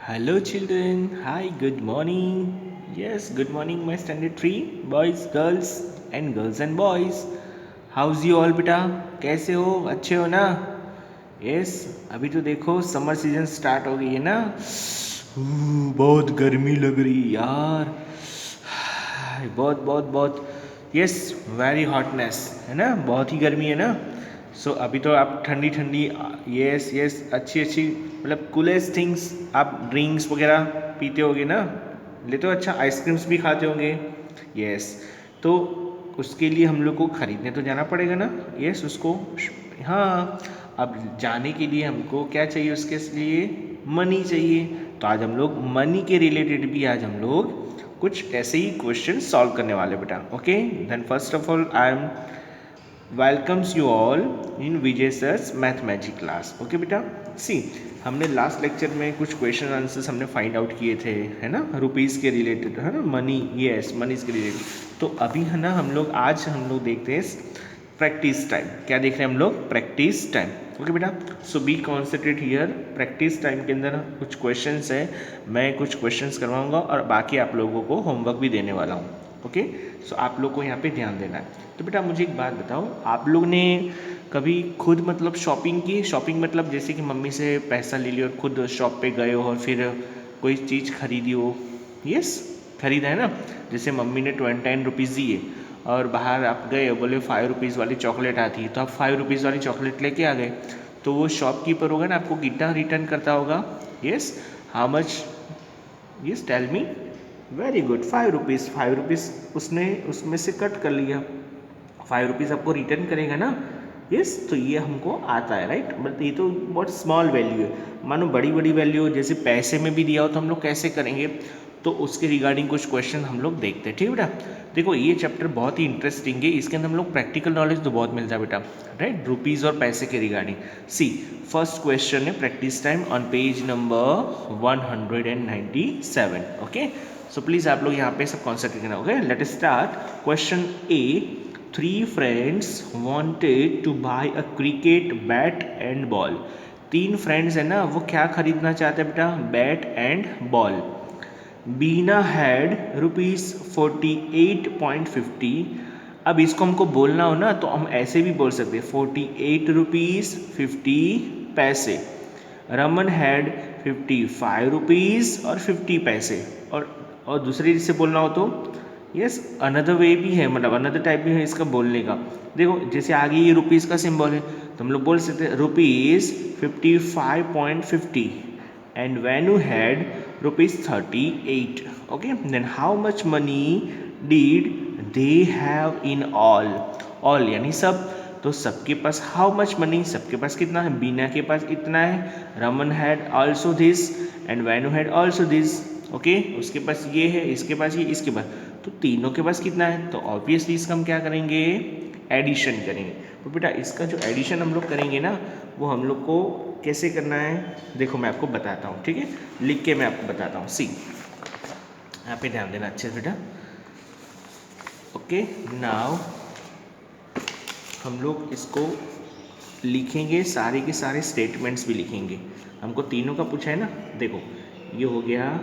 Hello, children. Hi, good morning. Yes, good morning, my standard 3 boys, girls, and boys. How's you all, बेटा? कैसे हो? अच्छे हो ना? यस, अभी तो देखो समर सीजन स्टार्ट हो गई है ना। बहुत गर्मी लग रही यार। बहुत बहुत बहुत यस, वेरी हॉटनेस है ना, बहुत ही गर्मी है ना। अभी तो आप ठंडी ठंडी, यस यस, अच्छी अच्छी मतलब कूलेस्ट थिंग्स आप ड्रिंक्स वगैरह पीते होगे ना, लेते हो। अच्छा, आइसक्रीम्स भी खाते होंगे। यस, तो उसके लिए हम लोग को ख़रीदने तो जाना पड़ेगा ना। यस, उसको, हाँ, अब जाने के लिए हमको क्या चाहिए, उसके लिए मनी चाहिए। तो आज हम लोग मनी के रिलेटेड भी आज हम लोग कुछ ऐसे ही क्वेश्चन सॉल्व करने वाले बेटा। Okay, then first of all I am welcomes you all in Vijay sir's mathematics class. Okay बेटा, सी हमने लास्ट लेक्चर में कुछ क्वेश्चन आंसर्स हमने फाइंड आउट किए थे, है ना, रुपीज़ के रिलेटेड, है ना, मनी, यस, मनीज के रिलेटेड। तो अभी है ना आज हम लोग देखते हैं प्रैक्टिस टाइम। क्या देख रहे हैं हम लोग? Practice time. ओके बेटा, so be concentrate here. Practice time के अंदर कुछ क्वेश्चंस है, मैं कुछ क्वेश्चंस करवाऊंगा और बाकी आप लोगों को होमवर्क भी देने वाला हूँ। ओके, सो आप लोग को यहाँ पे ध्यान देना है। तो बेटा मुझे एक बात बताओ, आप लोग ने कभी खुद मतलब शॉपिंग की? शॉपिंग मतलब जैसे कि मम्मी से पैसा ले लिया और खुद शॉप पे गए हो और फिर कोई चीज़ खरीदी हो। यस, खरीदा है ना। जैसे मम्मी ने 29 रुपीज़ दिए और बाहर आप गए, बोले 5 रुपीज़ वाली चॉकलेट आती है, तो आप 5 रुपीज़ वाली चॉकलेट लेके आ गए। तो वो शॉपकीपर होगा ना, आपको कितना रिटर्न करता होगा? Yes, how much? Yes, tell me. Very good, 5 rupees. 5 rupees उसने उसमें से कट कर लिया, 5 रुपीज़ आपको रिटर्न करेगा ना। यस, तो ये हमको आता है, राइट। बट ये तो बहुत स्मॉल वैल्यू है। मानो बड़ी बड़ी वैल्यू जैसे पैसे में भी दिया हो तो हम लोग कैसे करेंगे, तो उसके रिगार्डिंग कुछ क्वेश्चन हम लोग देखते हैं। ठीक है बेटा, देखो ये चैप्टर बहुत ही इंटरेस्टिंग है, इसके अंदर हम लोग प्रैक्टिकल नॉलेज तो बहुत मिलता है बेटा, राइट, रुपीज़ और पैसे के रिगार्डिंग। सी, फर्स्ट क्वेश्चन है practice time on page number 197। Okay, so please आप लोग यहाँ पे सब कॉन्सेंट्रेट करना। Okay, let us start. Question A, three friends wanted to buy a cricket bat and ball. तीन फ्रेंड्स है ना, वो क्या खरीदना चाहते हैं बेटा? Bat and ball. Bina had ₹48.50। अब इसको हमको बोलना हो ना तो हम ऐसे भी बोल सकते हैं, 48 रुपीज़ 50 पैसे। रमन हैड 55 रुपीज़ और 50 पैसे। और दूसरे से बोलना हो तो यस, अनदर वे भी है, मतलब अनदर टाइप भी है इसका बोलने का। देखो जैसे आगे ये रुपीज़ का सिंबल है तो हम लोग बोल सकते हैं ₹55.50 and Vanu had ₹38. Okay, then how much money did they have in all यानी सब, तो सबके पास हाउ मच मनी, सबके पास कितना है? बीना के पास इतना है, Raman had also this and Venu had also this. Okay, उसके पास ये है, इसके पास ये, इसके पास, तो तीनों के पास कितना है? तो ऑब्वियसली इसका हम क्या करेंगे? एडिशन करेंगे। तो बेटा इसका जो एडिशन हम लोग करेंगे ना, वो हम लोग को कैसे करना है, देखो मैं आपको बताता हूँ। ठीक है, लिख के मैं आपको बताता हूँ। सी, यहाँ पे ध्यान देना अच्छे से बेटा। ओके, नाउ हम लोग इसको लिखेंगे, सारे के सारे स्टेटमेंट्स भी लिखेंगे। हमको तीनों का पूछा है ना। देखो ये हो गया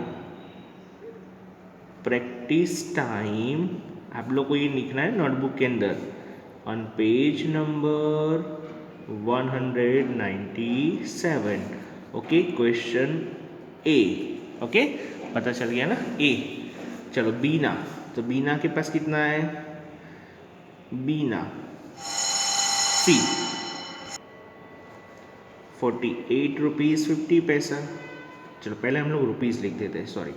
प्रैक्टिस टाइम, आप लोग को ये लिखना है नोटबुक के अंदर on page number 197। Okay, question A. Okay, पता चल गया ना ए। चलो बीना, तो बीना के पास कितना है? बीना सी 48 रुपीज़ 50 पैसा। चलो पहले हम लोग रुपीज़ लिख देते हैं, सॉरी।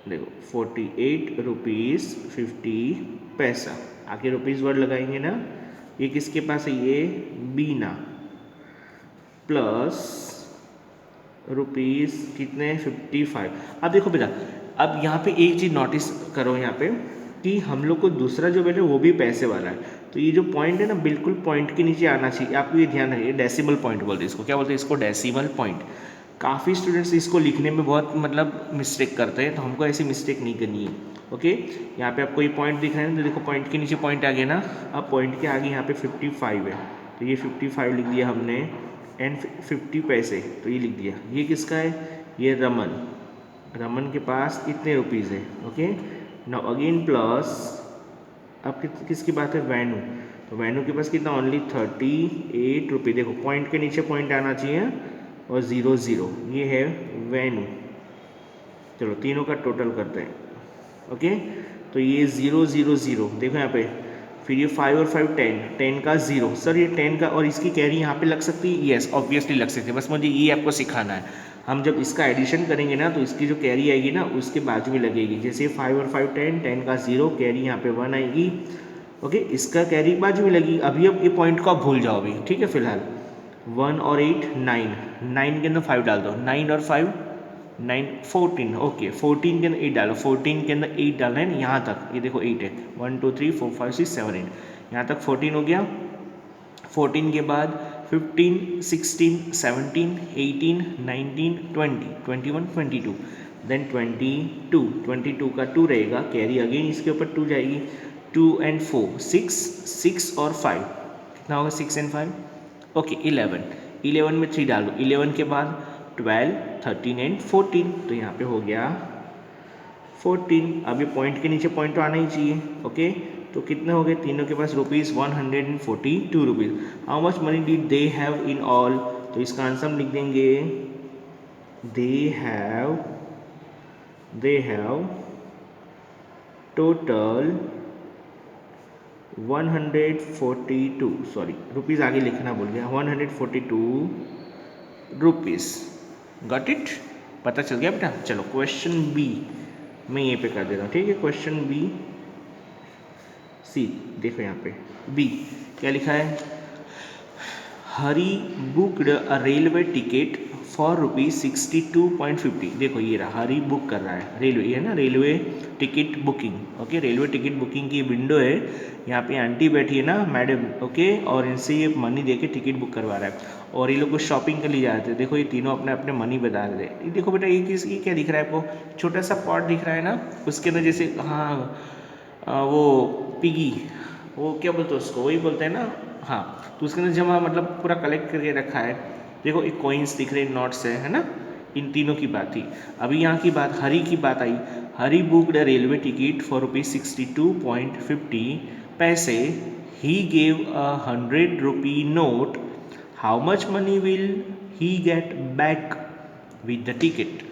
देखो 48 रुपीज़ 50 पैसा, आगे रुपीज़ वर्ड लगाएंगे ना। ये किसके पास है? ये बीना, प्लस रुपीज़ कितने? 55। अब देखो बेटा, अब यहाँ पे एक चीज़ नोटिस करो यहाँ पे कि हम लोग को दूसरा जो बेटा वो भी पैसे वाला है, तो ये जो पॉइंट है ना बिल्कुल पॉइंट के नीचे आना चाहिए। आपको ये ध्यान रखिए, डेसिमल पॉइंट बोलते हैं इसको। क्या बोलते हैं इसको? Decimal point. काफ़ी स्टूडेंट्स इसको लिखने में बहुत मतलब मिस्टेक करते हैं, तो हमको ऐसी मिस्टेक नहीं करनी है। ओके, यहाँ पे आपको ये पॉइंट दिख रहा है ना, तो देखो पॉइंट के नीचे पॉइंट आ गया ना। अब पॉइंट के आगे यहाँ पे 55 है, तो ये 55 लिख दिया हमने, एंड 50 पैसे, तो ये लिख दिया। ये किसका है? ये रमन, रमन के पास इतने रुपीज़ है। ओके, नाउ अगेन प्लस, अब किसकी बात है, वेनु, तो वेनु के पास कितना, ओनली 38 रुपये। देखो पॉइंट के नीचे पॉइंट आना चाहिए और 0 0, ये है वेनु। चलो तीनों का टोटल करते हैं। ओके, तो ये 0 0 0, देखो यहाँ पे, फिर ये 5 और 5 10, 10 का 0, सर ये 10 का, और इसकी कैरी यहाँ पे लग सकती है, यस ऑब्वियसली लग सकती है, बस मुझे ये आपको सिखाना है। हम जब इसका एडिशन करेंगे ना, तो इसकी जो कैरी आएगी ना उसके बाजू में लगेगी, जैसे 5 और 5 10, 10 का 0, कैरी यहाँ पे 1 आएगी। ओके, इसका कैरी बाजू में लगी। अभी अब ये पॉइंट को आप भूल जाओ अभी, ठीक है, फिलहाल 1 और 8 9, 9 के अंदर 5 डाल दो, 9 और 5 9 14, ओके 14 के अंदर 8 डालो, 14 के अंदर 8 डालना है यहाँ तक, ये देखो 8 है, 1 2 3 4 5 6 7 8, यहाँ तक 14 हो गया। 14 के बाद 15 16 17 18 19 20 21 22, देन 22 का 2 रहेगा, कैरी अगेन इसके ऊपर 2 जाएगी, 2 एंड 4 6 और 5 कितना होगा, 6 एंड 5, ओके 11 में 3 डालो, 11 के बाद 12 13 एंड 14, तो यहाँ पे हो गया 14। अब ये पॉइंट के नीचे पॉइंट तो आना ही चाहिए। ओके, तो कितने हो गए, तीनों के पास rupees 142 rupees. How much money did they have in all, तो इसका आंसर हम लिख देंगे, they have total 142, sorry rupees आगे लिखना भूल गया, 142 रुपीज़। गॉट इट, पता चल गया बेटा। चलो क्वेश्चन बी मैं ये पे कर देता हूँ, ठीक है। क्वेश्चन बी सी, देखो यहाँ पे बी क्या लिखा है, Hari booked a railway ticket for ₹62.50। देखो ये रहा, हरी बुक कर रहा है रेलवे, ये है ना railway ticket booking. Okay, railway ticket booking की विंडो है, यहाँ पे आंटी बैठी है ना मैडम, ओके, और इनसे ये मनी दे के टिकट बुक करवा रहा है, और ये लोग को शॉपिंग के लिए जा रहे थे। देखो ये तीनों अपने अपने मनी बता रहे थे। देखो बेटा ये किसकी क्या दिख रहा है आपको, छोटा सा पॉट दिख रहा है ना, उसके अंदर जैसे हाँ वो पिगी, वो क्या बोलते हैं उसको, वही बोलते हैं ना, हाँ, तो उसके अंदर जमा मतलब पूरा कलेक्ट करके रखा है। देखो एक कॉइन्स दिख रहे, नोट्स है ना, इन तीनों की बात थी। अभी यहाँ की बात, हरी की बात आई, हरी बुकड रेलवे टिकट फॉर ₹62.50 पैसे, he gave a 100 rupee note, how much money will he get back with the ticket.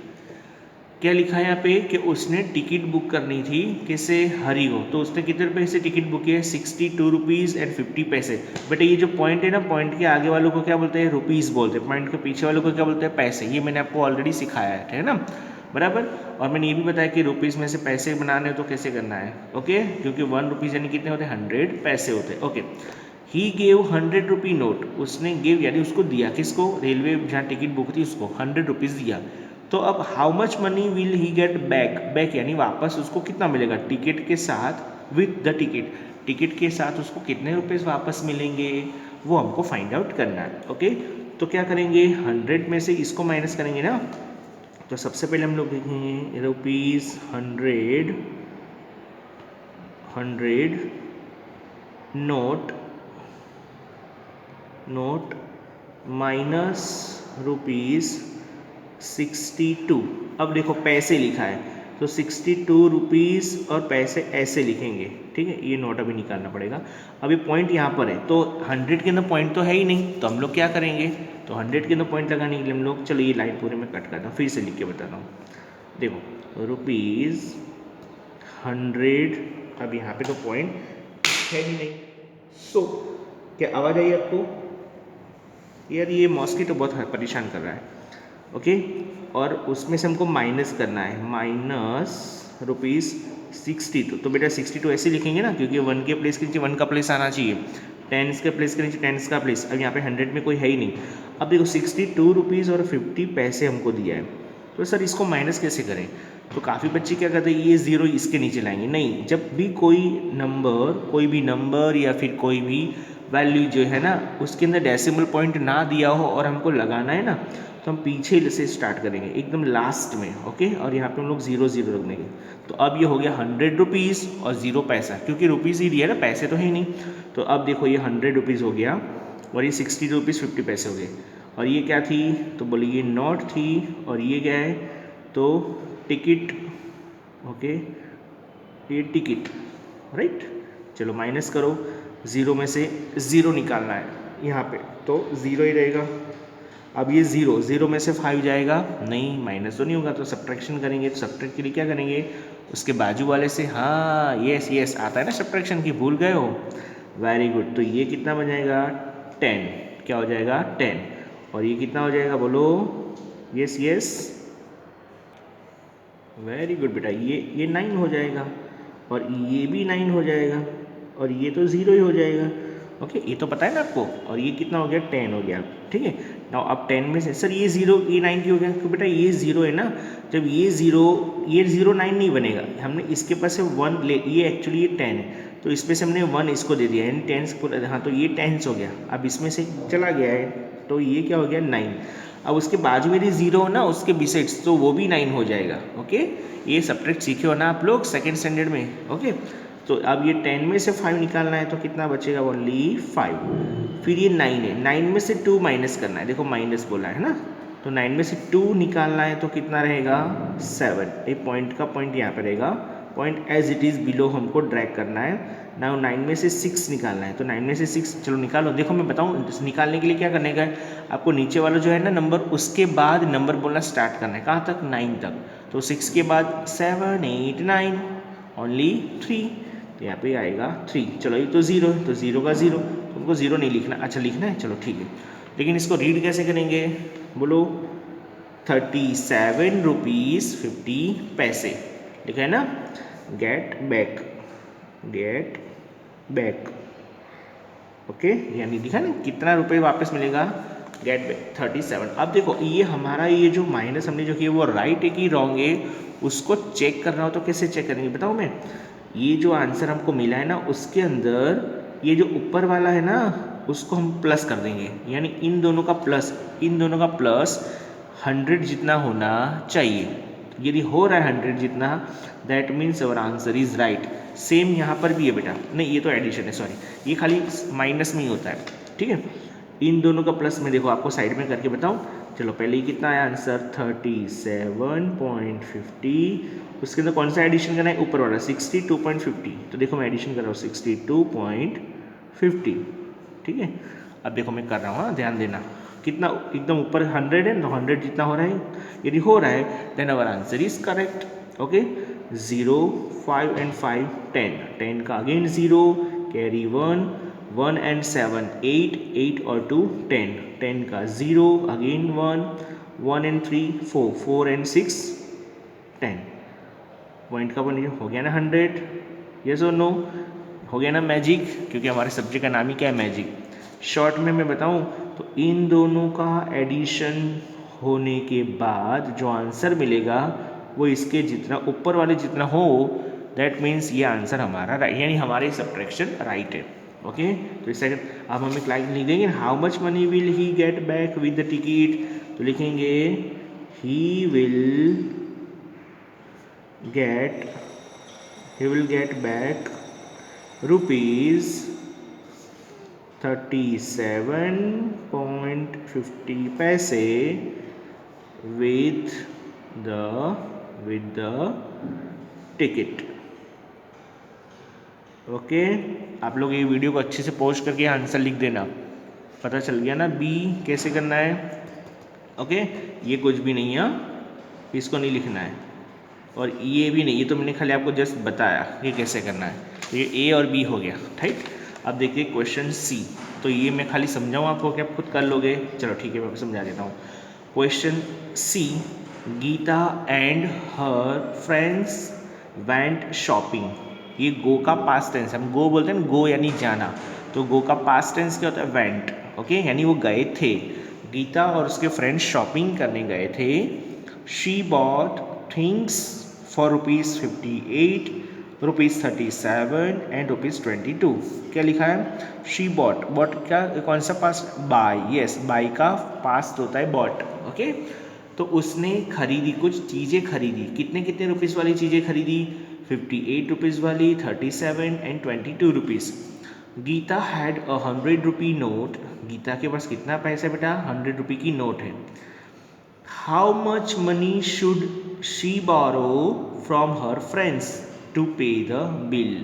क्या लिखा है यहाँ पे कि उसने टिकट बुक करनी थी किसे, हरी को, तो उसने कितने रुपए से टिकट बुक किया है, 62 रुपीज़ एंड 50 पैसे। बेटा ये जो पॉइंट है ना, पॉइंट के आगे वालों को क्या बोलते हैं, रुपीज़ बोलते हैं, पॉइंट के पीछे वालों को क्या बोलते हैं, पैसे। ये मैंने आपको ऑलरेडी सिखाया है ना, बराबर। और मैंने ये भी बताया कि रुपीज़ में से पैसे बनाने हो तो कैसे करना है, ओके, क्योंकि 1 रुपीज़ यानी कितने होते हैं, 100 पैसे होते हैं। Okay, he gave 100 rupee note, उसने गेव यानी उसको दिया, किसको, रेलवे जहाँ टिकट बुक थी उसको 100 रुपीज़ दिया। तो अब how much money will he get back, back यानी वापस उसको कितना मिलेगा, टिकट के साथ, विद द टिकट, टिकट के साथ उसको कितने रुपीज़ वापस मिलेंगे, वो हमको फाइंड आउट करना है। ओके, तो क्या करेंगे, 100 में से इसको माइनस करेंगे ना, तो सबसे पहले हम लोग लिखेंगे रुपीज़ 100 नोट माइनस ₹62। अब देखो पैसे लिखा है, तो 62 रुपीज़ और पैसे ऐसे लिखेंगे, ठीक है, ये नोट अभी निकालना पड़ेगा। अभी पॉइंट यहाँ पर है, तो 100 के अंदर पॉइंट तो है ही नहीं, तो हम लोग क्या करेंगे, तो 100 के अंदर पॉइंट लगाने के लिए हम लोग, चलो ये लाइन पूरे में कट करता हूँ, फिर से लिख के बताता हूँ। देखो रुपीज़ 100, अब यहाँ पे तो पॉइंट है ही नहीं, सो क्या आवाज़ आई आपको, यार ये मॉस्किटो बहुत परेशान कर रहा है। ओके, और उसमें से हमको माइनस करना है, माइनस ₹62। तो बेटा 62 ऐसे लिखेंगे ना, क्योंकि 1 के प्लेस के नीचे 1 का प्लेस आना चाहिए, 10 के प्लेस के नीचे 10 का प्लेस। अब यहाँ पे 100 में कोई है ही नहीं। अब देखो 62 रुपीज़ और 50 पैसे हमको दिया है, तो सर इसको माइनस कैसे करें। तो काफ़ी बच्चे क्या करते हैं, ये ज़ीरो इसके नीचे लाएंगे। नहीं, जब भी कोई नंबर या फिर कोई भी वैल्यू जो है ना, उसके अंदर डेसिमल पॉइंट ना दिया हो और हमको लगाना है ना, तो हम पीछे से स्टार्ट करेंगे एकदम लास्ट में। ओके, और यहाँ पे हम लोग 0 0 रख देंगे। तो अब ये हो गया 100 रुपीज़ और 0 पैसा, क्योंकि रुपीज़ ही दिया ना, पैसे तो है ही नहीं। तो अब देखो ये 100 रुपीज़ हो गया और ये 62 रुपीज़ 50 पैसे हो गए। और ये क्या थी, तो बोले ये नोट थी, और ये क्या है, तो टिकट। ओके, ये टिकट, राइट। चलो माइनस करो, ज़ीरो में से ज़ीरो निकालना है यहाँ पे, तो ज़ीरो ही रहेगा। अब ये ज़ीरो, ज़ीरो में से 5 जाएगा, नहीं माइनस तो नहीं होगा, तो सब्ट्रैक्शन करेंगे। तो सब्ट्रैक्ट के लिए क्या करेंगे, उसके बाजू वाले से, हाँ यस यस आता है ना सब्ट्रैक्शन की, भूल गए हो, वेरी गुड। तो ये कितना बन जाएगा, 10, क्या हो जाएगा 10, और ये कितना हो जाएगा बोलो, यस यस, वेरी गुड बेटा, ये 9 हो जाएगा, और ये भी 9 हो जाएगा, और ये तो ज़ीरो ही हो जाएगा। ओके, ये तो पता है ना आपको, और ये कितना हो गया, 10 हो गया, ठीक है। नाउ अब 10 में से सर ये ज़ीरो, ये 9 क्यों हो गया, क्योंकि बेटा ये ज़ीरो है ना, जब ये ज़ीरो 9 नहीं बनेगा, हमने इसके पास से 1 ले, ये एक्चुअली ये 10 है, तो इसमें से हमने 1 इसको दे दिया, यानी 10 पूरा, हाँ तो ये 10 हो गया। अब इसमें से चला गया है, तो ये क्या हो गया 9। अब उसके बाजू में ज़ीरो हो ना, उसके बिसाइड्स, तो वो भी 9 हो जाएगा। ओके, ये सब्ट्रैक्ट सीखे हो ना आप लोग सेकेंड स्टैंडर्ड में। ओके, तो अब ये 10 में से 5 निकालना है, तो कितना बचेगा, ओनली 5। फिर ये 9 है, 9 में से 2 माइनस करना है, देखो माइनस बोला है ना, तो 9 में से 2 निकालना है, तो कितना रहेगा 7। ये पॉइंट का पॉइंट यहाँ पे रहेगा, point as it is below हमको ड्रैग करना है। नाउ 9 में से 6 निकालना है, तो 9 में से 6 चलो निकालो। देखो मैं बताऊँ निकालने के लिए क्या करने का है, आपको नीचे वाला जो है ना नंबर, उसके बाद नंबर बोलना स्टार्ट करना है, कहाँ तक, 9 तक। तो 6 के बाद 7 8 9, ओनली 3, तो यहाँ पे आएगा 3। चलो ये तो ज़ीरो है, तो ज़ीरो का ज़ीरो, तुमको ज़ीरो नहीं लिखना, अच्छा लिखना है, चलो ठीक है। लेकिन इसको रीड कैसे करेंगे, बोलो 37 रुपीज़ 50 पैसे, लिखा है ना, get back, get back. Okay, यानी लिखा ना कितना रुपए वापस मिलेगा, गेट बैक 37। अब देखो ये हमारा ये जो माइनस हमने जो किया वो राइट है कि रॉन्ग है, उसको चेक करना हो तो कैसे चेक करेंगे बताओ मैं। ये जो आंसर हमको मिला है ना, उसके अंदर ये जो ऊपर वाला है ना, उसको हम प्लस कर देंगे, यानी इन दोनों का प्लस, इन दोनों का प्लस 100 जितना होना चाहिए। यदि हो रहा है 100 जितना, that means our answer is right. Same यहाँ पर भी है बेटा, नहीं ये तो एडिशन है, सॉरी ये खाली माइनस में ही होता है, ठीक है। इन दोनों का प्लस में देखो आपको साइड में करके बताऊँ, चलो पहले ही कितना आया आंसर 37.50, उसके अंदर कौन सा एडिशन करना है, ऊपर वाला 62.50, तो देखो मैं एडिशन कर रहा हूँ 62.50, ठीक है। अब देखो मैं कर रहा हूँ, हाँ ध्यान देना, कितना एकदम ऊपर 100 है, तो 100 जितना हो रहा है, यदि हो रहा है then our answer is correct. Okay, 0 5 and 5 10, 10 का अगेन 0, कैरी 1, 1 एंड 7 8, 8 और 2 10, 10 का 0 अगेन 1, 1 एंड 3 4, 4 एंड 6 10। पॉइंट का पॉइंट हो गया ना 100, यस और नो, हो गया ना मैजिक, क्योंकि हमारे सब्जेक्ट का नाम ही क्या है, मैजिक। शॉर्ट में मैं बताऊं तो इन दोनों का एडिशन होने के बाद जो आंसर मिलेगा वो इसके जितना ऊपर वाले जितना हो, दैट मीन्स ये आंसर हमारा राइट, यानी हमारे सब्ट्रैक्शन राइट है। ओके, तो इस सेकंड अब हमें क्लाइंट लिख देंगे, how much money will he get back with the ticket, तो लिखेंगे he will get back rupees 37.50 पैसे with the ticket। ओके, आप लोग ये वीडियो को अच्छे से पॉज करके आंसर लिख देना, पता चल गया ना बी कैसे करना है। ओके, ये कुछ भी नहीं है, इसको नहीं लिखना है, और ये भी नहीं, ये तो मैंने खाली आपको जस्ट बताया ये कैसे करना है। तो ये ए और बी हो गया, राइट। अब देखिए क्वेश्चन सी, तो ये मैं खाली समझाऊँ आपको कि आप खुद कर लोगे, चलो ठीक है मैं आपको समझा देता हूँ। Question C, Geeta and her friends went shopping. ये गो का पास्ट टेंस, हम गो बोलते हैं ना, गो यानी जाना, तो गो का पास्ट टेंस क्या होता है, वेंट। ओके, यानी वो गए थे, गीता और उसके फ्रेंड्स शॉपिंग करने गए थे। She bought things for ₹58, ₹37 and ₹22। क्या लिखा है, शी बॉट, बॉट का कौन सा पास्ट, बाय, यस बाय का पास्ट होता है बॉट। ओके, तो उसने खरीदी, कुछ चीज़ें खरीदी, कितने कितने रुपीज़ वाली चीज़ें खरीदी, 58 रुपीज़ वाली, 37 and 22 rupees. Geeta had a 100 rupee note Geeta के पास कितना पैसा है बेटा? 100 रुपये की नोट है। How much money should she borrow from her friends to pay the bill?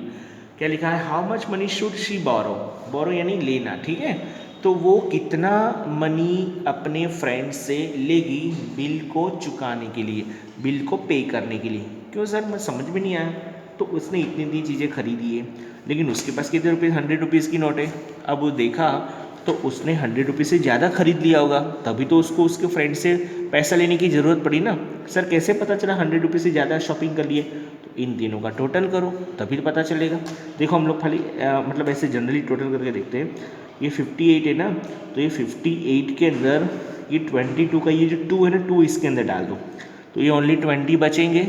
क्या लिखा है? How much money should she borrow, borrow यानी लेना, ठीक है। तो वो कितना मनी अपने फ्रेंड से लेगी बिल को चुकाने के लिए, बिल को पे करने के लिए? क्यों सर, मैं समझ में नहीं आया। तो उसने इतनी इतनी चीज़ें खरीदी है, लेकिन उसके पास कितने रुपये? 100 रुपीज़ की नोट है। अब वो देखा तो उसने 100 रुपये से ज़्यादा खरीद लिया होगा, तभी तो उसको उसके फ्रेंड से पैसा लेने की ज़रूरत पड़ी ना। सर कैसे पता चला 100 रुपये से ज़्यादा शॉपिंग कर लिए? तो इन तीनों का टोटल करो तभी तो पता चलेगा। देखो हम लोग खाली मतलब ऐसे जनरली टोटल करके देखते हैं। ये 58 है ना, तो ये 58 के अंदर ये 22 का ये जो 2 है ना, 2 इसके अंदर डाल दो तो ये ओनली 20 बचेंगे।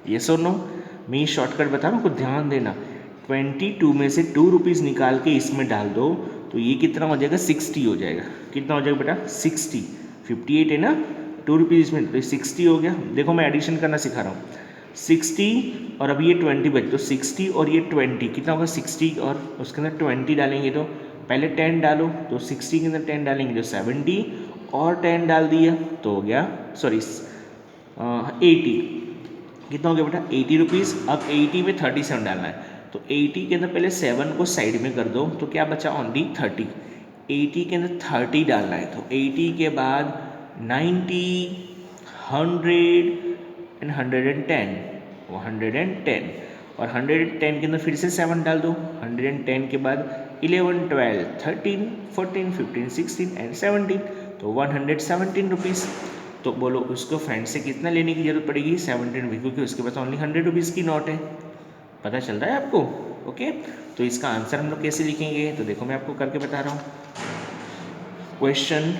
ये सो नो, मैं शॉर्टकट बता रहा हूँ, कुछ ध्यान देना। 22 में से 2 रुपीज़ निकाल के इसमें डाल दो तो ये कितना हो जाएगा? 60 हो जाएगा। कितना हो जाएगा बेटा? 60। 58 है ना, 2 रुपीज़ इसमें तो 60 हो गया। देखो मैं एडिशन करना सिखा रहा हूँ। 60 और अभी ये 20 बच, तो 60 और ये 20 कितना होगा? 60 और उसके अंदर 20 डालेंगे तो पहले 10 डालो, तो 60 के अंदर 10 डालेंगे तो 70 और 10 डाल दिया तो हो गया, सॉरी 80। कितना हो गया बेटा? 80 रुपीज़। अब 80 में 37 डालना है, तो 80 के अंदर पहले 7 को साइड में कर दो तो क्या बचा? ओनली 30। 80 के अंदर 30 डालना है, तो 80 के बाद 90, 100 एंड 110, 110 और 110 के अंदर फिर से 7 डाल दो। 110 के बाद 11, 12, 13, 14, 15, 16 एंड 17, तो 117 रुपीज़। तो बोलो उसको फ्रेंड से कितना लेने की जरूरत पड़ेगी? 17 रुपीज़, क्योंकि उसके पास ओनली 100 रुपीज़ की नोट है। पता चल रहा है आपको? ओके, तो इसका आंसर हम लोग कैसे लिखेंगे? तो देखो मैं आपको करके बता रहा हूँ। क्वेश्चन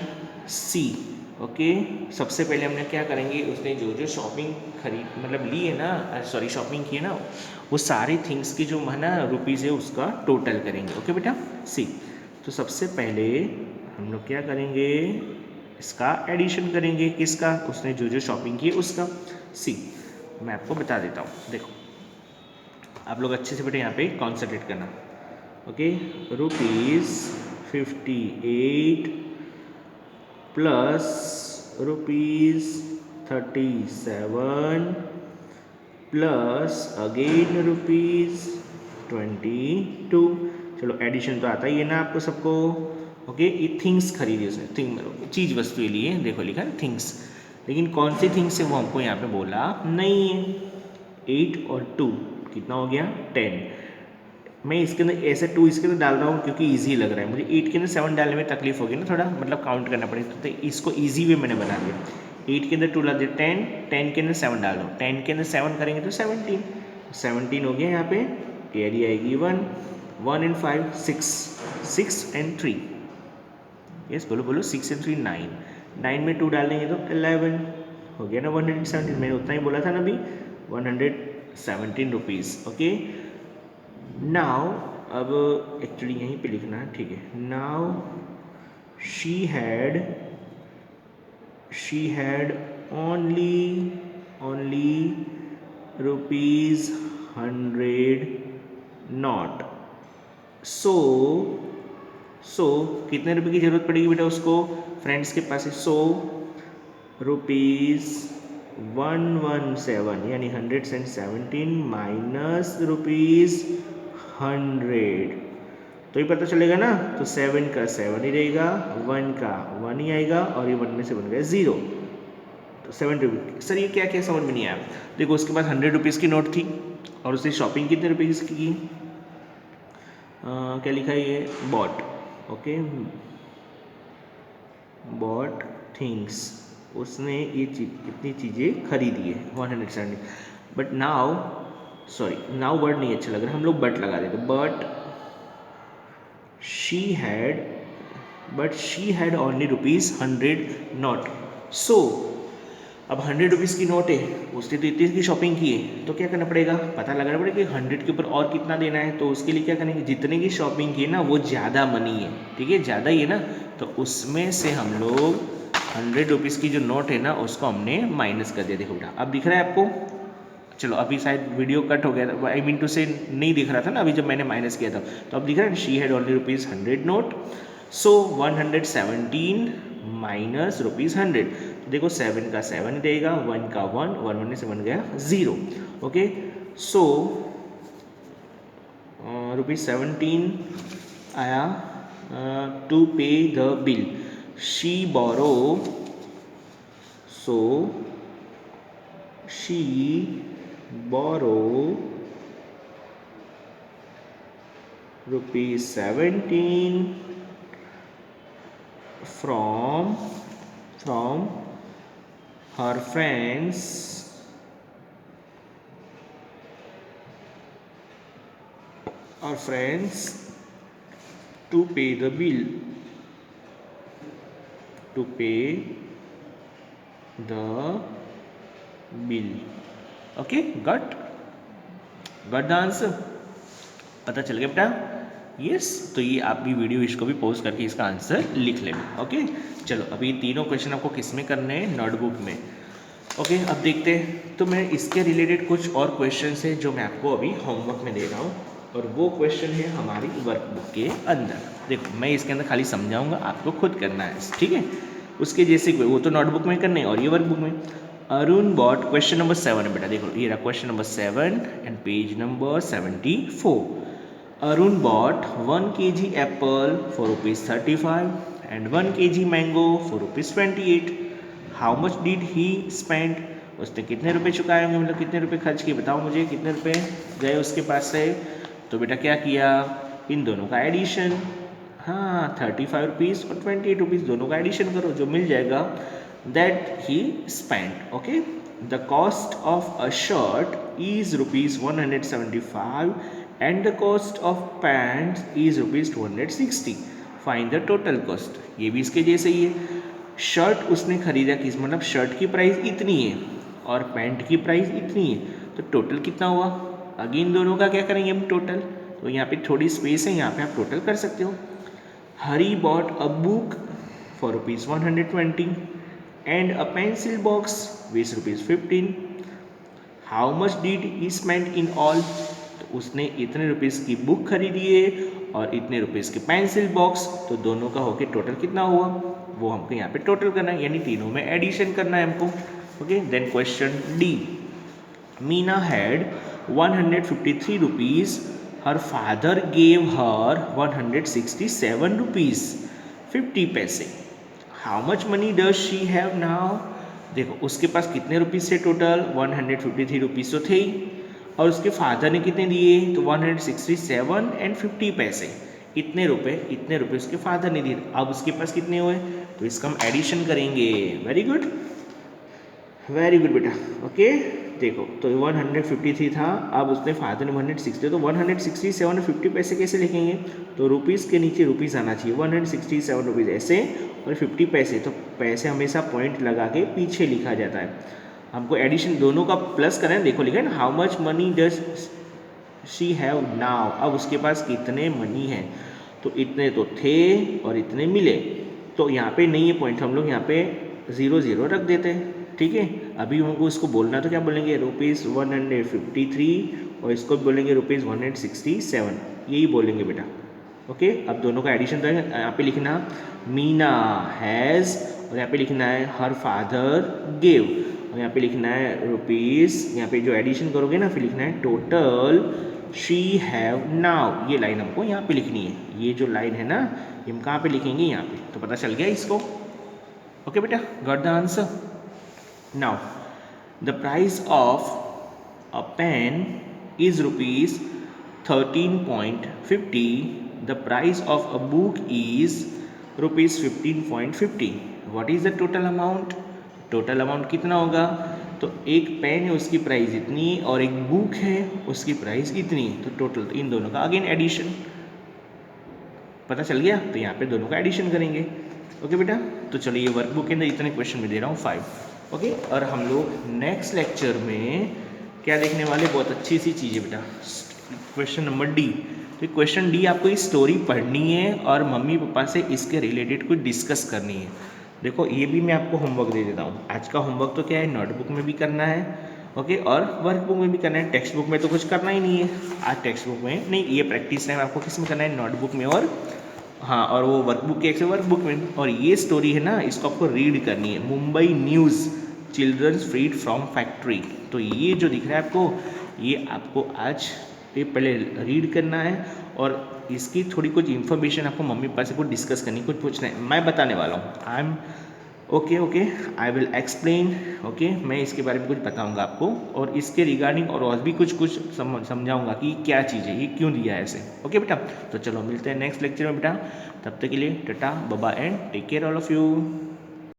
सी, ओके। सबसे पहले हमने क्या करेंगे, उसने जो जो शॉपिंग खरीद मतलब ली है ना, सॉरी शॉपिंग की है ना, वो सारी थिंग्स की जो है ना रुपीज़ है उसका टोटल करेंगे। ओके बेटा, सी। तो सबसे पहले हम लोग क्या करेंगे, इसका एडिशन करेंगे। किसका? उसने जो जो शॉपिंग की उसका। सी, मैं आपको बता देता हूँ, देखो आप लोग अच्छे से बेटे यहाँ पे कॉन्सेंट्रेट करना। Okay, ₹58 plus ₹37 plus again ₹22। चलो एडिशन तो आता ही है ना आपको सबको। ओके, ये थिंग्स खरीदी उसने, चीज़ वस्तु लिए, देखो लिखा है थिंग्स, लेकिन कौन सी थिंग्स है वो हमको यहाँ पे बोला नहीं है। 8 और 2 कितना हो गया? 10। मैं इसके अंदर ऐसे 2 इसके अंदर डाल रहा हूँ क्योंकि इजी लग रहा है मुझे। 8 के अंदर 7 डालने में तकलीफ होगी ना थोड़ा, मतलब काउंट करना पड़ेगा, तो इसको इजी वे मैंने बना दिया। 8 के अंदर 2 डाल दिया, 10, 10 के अंदर 7 डाल दो, 10 के अंदर 7 करेंगे तो 17, 17 हो गया यहाँ पे। कैरी आएगी 1, 1 एंड 5 6, 6 एंड 3, यस बोलो बोलो, 6 एंड 3 9, 9 में 2 डाल देंगे तो 11 हो गया ना। 117, मैंने उतना ही बोला था ना अभी, 117 रुपीज़। ओके, नाउ अब एक्चुअली यहीं पे लिखना है, ठीक है। Now she had only ₹100 note. So कितने रुपए की जरूरत पड़ेगी बेटा उसको? फ्रेंड्स के पास है, ₹117 यानी 117 माइनस ₹100, तो ये पता चलेगा ना। तो 7 का 7 ही रहेगा, 1 का 1 ही आएगा और ये 1 में से बन गया 0, तो 7 रुपये। सर ये क्या क्या समझ में नहीं आया? देखो उसके पास 100 रुपीज़ की नोट थी और उसने शॉपिंग कितने रुपीज़ की? क्या लिखा है ये? बॉट। ओके, बॉट थिंग्स, उसने ये इतनी चीज़ें खरीदी है 170। But now, sorry now word नहीं अच्छा लग रहा, हम लोग बट लगा देते। But she had only ₹100 note. So अब 100 रुपीज़ की नोट है, उसने तो इतनी की शॉपिंग की है, तो क्या करना पड़ेगा? पता लगाना पड़ेगा कि 100 के ऊपर और कितना देना है। तो उसके लिए क्या करेंगे, जितने की शॉपिंग की है ना वो ज़्यादा मनी है, ठीक है, ज़्यादा ही है ना, तो उसमें से हम लोग 100 रुपीज़ की जो नोट है ना उसको हमने माइनस कर दिया। देखो बेटा अब दिख रहा है आपको? चलो अभी शायद वीडियो कट हो गया था, आई मीन टू से नहीं दिख रहा था ना अभी जब मैंने माइनस किया था, तो अब दिख रहा है she had only ₹100 note. So 117 minus ₹100, देखो 7 का 7 देगा, 1 का 1, 1 1 से 1 गया 0। ओके, सो ₹17 आया to pay the bill. She borrow, so she borrow ₹17 from her friends to pay the bill, to pay the bill। Okay, got the answer, पता चल गया बेटा? यस, तो ये आप भी वीडियो इसको भी पॉज करके इसका आंसर लिख लेना। ओके, चलो अभी तीनों क्वेश्चन आपको किस में करने हैं? नोटबुक में। ओके, अब देखते हैं। तो मैं इसके रिलेटेड कुछ और क्वेश्चन है जो मैं आपको अभी होमवर्क में दे रहा हूँ, और वो क्वेश्चन है हमारी वर्कबुक के अंदर। देखो, मैं इसके अंदर खाली समझाऊंगा, आपको खुद करना है, ठीक है? उसके जैसे वो तो नोटबुक में करने और ये वर्कबुक में। अरुण बॉट, क्वेश्चन नंबर 7 है बेटा, देखो ये रहा question number 7 and page number 74। Arun bought 1 kg apple for ₹35 and 1 kg mango for ₹28. How much did he spend? उसने कितने रुपए चुकाए होंगे, मतलब कितने रुपए खर्च किए, बताओ मुझे कितने रुपए गए उसके पास से। तो बेटा क्या किया, इन दोनों का एडिशन, हाँ 35 और ₹28 दोनों का एडिशन करो, जो मिल जाएगा that he spend. Okay, the cost of a shirt is ₹175 and the cost of pants is ₹260. Find the total cost। ये भी इसके जैसे ही है। शर्ट उसने खरीदा किस, मतलब शर्ट की प्राइस इतनी है और पैंट की प्राइस इतनी है, तो टोटल कितना हुआ? अगेन दोनों का क्या करेंगे हम, टोटल। तो यहाँ पे थोड़ी स्पेस है, यहाँ पे आप टोटल कर सकते हो। Hari bought a book for ₹120 and a pencil box with ₹15। How much did he spend in all? तो उसने इतने रुपीज़ की बुक खरीदी है और इतने रुपीज़ के पेंसिल बॉक्स, तो दोनों का होके टोटल कितना हुआ, वो हमको यहाँ पे टोटल करना है, यानी तीनों में एडिशन करना है हमको। Okay, then question D. Meena had ₹153, her father gave her ₹167.50। How much money does she have now? देखो उसके पास कितने रुपीज़ थे टोटल, ₹153 तो थे ही, और उसके फादर ने कितने दिए, तो 167.50। इतने रुपए उसके फादर ने दिए। अब उसके पास कितने हुए, तो इसका हम एडिशन करेंगे। वेरी गुड बेटा। ओके, देखो तो 153 था, अब उसने फादर ने 160, तो 167.50 कैसे लिखेंगे, तो रुपीज़ के नीचे रुपीज़ आना चाहिए, ₹167 ऐसे और 50 पैसे, तो पैसे हमेशा पॉइंट लगा के पीछे लिखा जाता है। हमको एडिशन दोनों का प्लस करना है, देखो लिखा है ना, how much money does she have now, अब उसके पास कितने मनी है, तो इतने तो थे और इतने मिले, तो यहाँ पे नहीं है पॉइंट, हम लोग यहाँ पे 0 रख देते हैं, ठीक है। अभी हमको इसको बोलना तो क्या बोलेंगे, ₹153, और इसको बोलेंगे ₹167, यही बोलेंगे बेटा। ओके, अब दोनों का एडिशन तो यहाँ पे लिखना मीना हैज़, और यहाँ पे लिखना है हर फादर गेव, और यहाँ पे लिखना है रुपीज़, यहाँ पे जो एडिशन करोगे ना फिर लिखना है टोटल शी हैव नाउ। ये लाइन हमको यहाँ पे लिखनी है, ये जो लाइन है ना ये हम कहाँ पे लिखेंगे, यहाँ पे। तो पता चल गया इसको। ओके बेटा, got the answer. Now the price of a pen is ₹13.50, the price of a book is ₹15.50। What is the total amount? Total amount कितना होगा, तो एक पेन है उसकी प्राइस इतनी और एक बुक है उसकी प्राइस इतनी, तो टोटल तो इन दोनों का अगेन एडिशन। पता चल गया, तो यहाँ पे दोनों का एडिशन करेंगे। ओके बेटा, तो चलिए ये वर्कबुक के अंदर इतने क्वेश्चन में दे रहा हूँ 5। ओके, और हम लोग नेक्स्ट लेक्चर में क्या देखने वाले, बहुत अच्छी सी चीज़ है बेटा, क्वेश्चन नंबर डी। तो क्वेश्चन डी आपको ये स्टोरी पढ़नी है और मम्मी पापा से इसके रिलेटेड कुछ डिस्कस करनी है। देखो ये भी मैं आपको होमवर्क दे देता हूँ। आज का होमवर्क तो क्या है, नोटबुक में भी करना है, ओके, और वर्कबुक में भी करना है। टेक्स्ट बुक में तो कुछ करना ही नहीं है, आज टेक्स्ट बुक में नहीं, ये प्रैक्टिस टाइम आपको किस में करना है, नोटबुक में और हाँ, और वो वर्कबुक के एक से वर्कबुक में, और ये स्टोरी है ना, इसको आपको रीड करनी है, Mumbai news childrens freed from factory. तो ये जो दिख रहा है आपको, ये आपको आज ये पहले रीड करना है, और इसकी थोड़ी कुछ इन्फॉर्मेशन आपको मम्मी पापा से कुछ डिस्कस करनी, कुछ पूछना है, मैं बताने वाला हूँ। I am okay okay, I will explain. Okay, मैं इसके बारे में कुछ बताऊंगा आपको, और इसके रिगार्डिंग और भी कुछ कुछ समझाऊंगा कि क्या चीज़ है, ये क्यों दिया है ऐसे। ओके बेटा, तो चलो मिलते हैं नेक्स्ट लेक्चर में बेटा। तब तक के लिए टाटा बाबा and take care all of you.